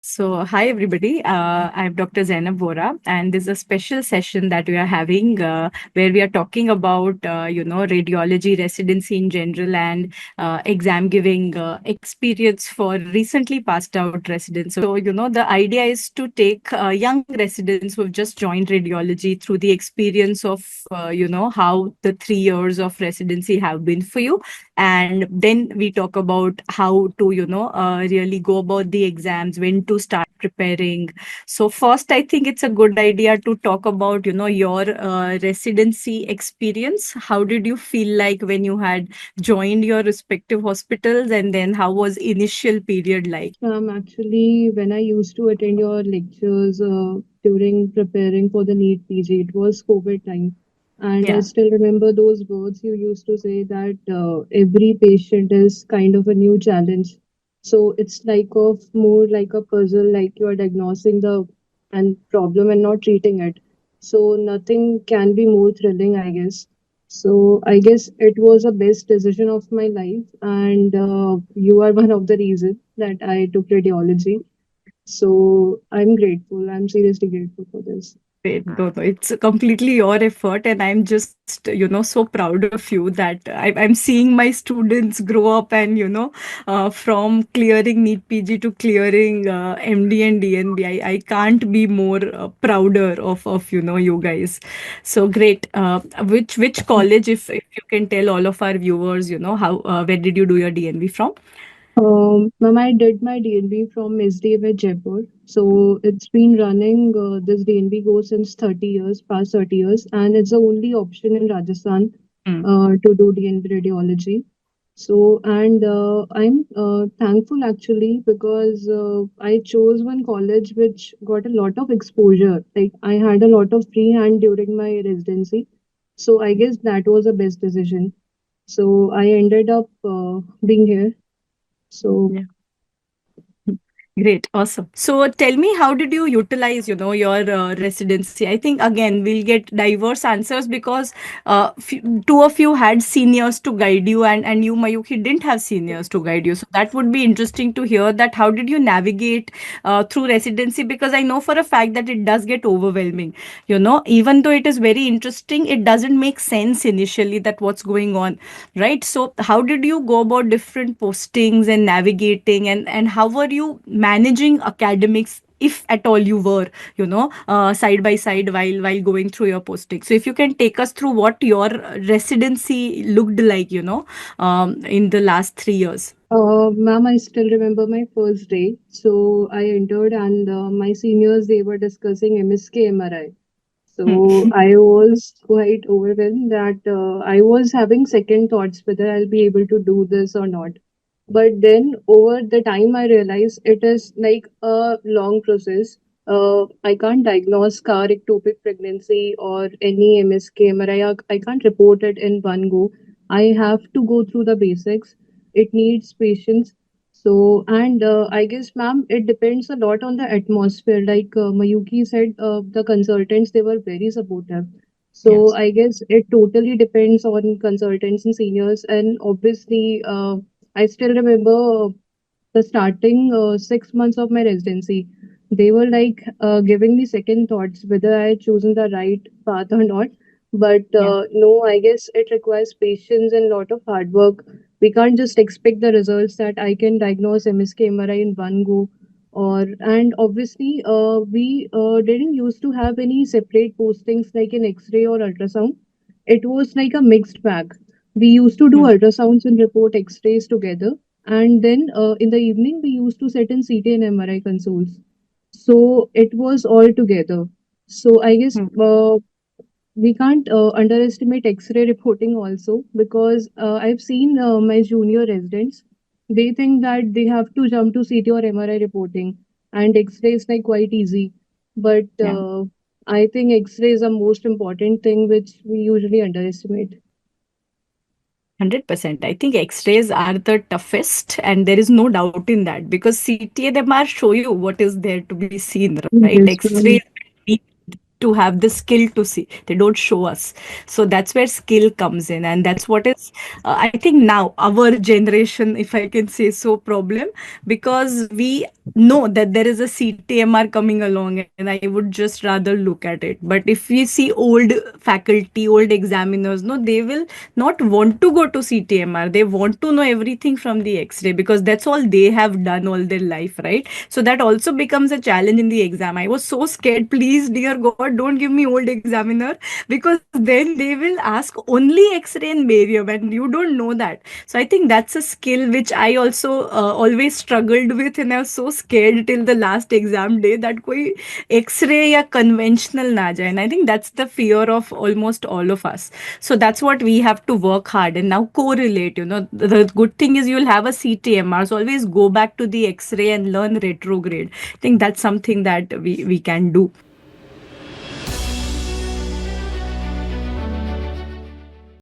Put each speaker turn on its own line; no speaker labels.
Hi everybody. I'm Dr. Zainab Vora, and this is a special session that we are having where we are talking about, radiology residency in general and exam giving experience for recently passed out residents. The idea is to take young residents who have just joined radiology through the experience of, how the 3 years of residency have been for you, and then we talk about how to really go about the exams, when to start preparing. So first, I think it's a good idea to talk about your residency experience. How did you feel like when you had joined your respective hospitals, and then how was initial period like?
Actually, when I used to attend your lectures during preparing for the NEET PG, it was COVID time. And I
Yeah.
still remember those words you used to say that every patient is kind of a new challenge. So it's like of more like a puzzle, like you are diagnosing the and problem and not treating it. So nothing can be more thrilling, I guess. So I guess it was a best decision of my life, and you are one of the reasons that I took radiology. So I'm grateful. I'm seriously grateful for this.
Great. No, no, it's completely your effort, and I'm just, so proud of you that I'm seeing my students grow up and, from clearing NEET PG to clearing MD and DNB. I can't be more prouder of, you guys. So great. Which college, if you can tell all of our viewers, how, where did you do your DNB from?
Ma'am, I did my DNB from SDA Jaipur. So it's been running this DNB course since 30 years, past 30 years, and it's the only option in Rajasthan
Hmm.
to do DNB radiology. So, and I'm thankful actually because I chose one college which got a lot of exposure. Like I had a lot of free hand during my residency. So I guess that was the best decision. So I ended up being here. So
Yeah. Great, awesome. So tell me, how did you utilize, your residency? I think again we'll get diverse answers because two of you had seniors to guide you, and you, Mayuki, didn't have seniors to guide you. So that would be interesting to hear that. How did you navigate through residency? Because I know for a fact that it does get overwhelming. Even though it is very interesting, it doesn't make sense initially that what's going on, right? So how did you go about different postings and navigating, and how were you managing academics, if at all you were, side by side while going through your posting? So if you can take us through what your residency looked like, in the last 3 years.
Ma'am, I still remember my first day. So I entered, and my seniors they were discussing MSK MRI. So
Hmm.
I was quite overwhelmed that I was having second thoughts whether I'll be able to do this or not. But then over the time, I realized it is like a long process. I can't diagnose car ectopic pregnancy or any MSK MRI. I can't report it in one go. I have to go through the basics. It needs patience. So, and I guess, ma'am, it depends a lot on the atmosphere. Like Mayuki said, the consultants, they were very supportive. So
Yes.
I guess it totally depends on consultants and seniors. And obviously, I still remember the starting 6 months of my residency. They were like giving me second thoughts whether I had chosen the right path or not. But
Yeah.
no, I guess it requires patience and a lot of hard work. We can't just expect the results that I can diagnose MSK MRI in one go. Or and obviously, we didn't used to have any separate postings like an X-ray or ultrasound. It was like a mixed bag. We used to do
Hmm.
ultrasounds and report X-rays together, and then in the evening we used to sit in CT and MRI consoles. So it was all together. So I guess
Hmm.
we can't underestimate X-ray reporting also, because I've seen my junior residents. They think that they have to jump to CT or MRI reporting, and X-ray is like quite easy. But
Yeah.
I think X-ray is the most important thing which we usually underestimate.
100%. I think X-rays are the toughest, and there is no doubt in that because CT and MR show you what is there to be seen, right?
Yes,
X-rays need to have the skill to see. They don't show us. So that's where skill comes in, and that's what is, I think, now our generation, if I can say so, problem, because we know that there is a CTMR coming along, and I would just rather look at it. But if we see old faculty, old examiners, no, they will not want to go to CTMR. They want to know everything from the X-ray because that's all they have done all their life, right? So that also becomes a challenge in the exam. I was so scared. Please, dear God, don't give me old examiner, because then they will ask only X-ray and barium, and you don't know that. So I think that's a skill which I also always struggled with, and I was so scared till the last exam day that koi X-ray ya conventional na jaye. And I think that's the fear of almost all of us. So that's what we have to work hard and now correlate. The good thing is you'll have a CTMR, so always go back to the X-ray and learn retrograde. I think that's something that we can do.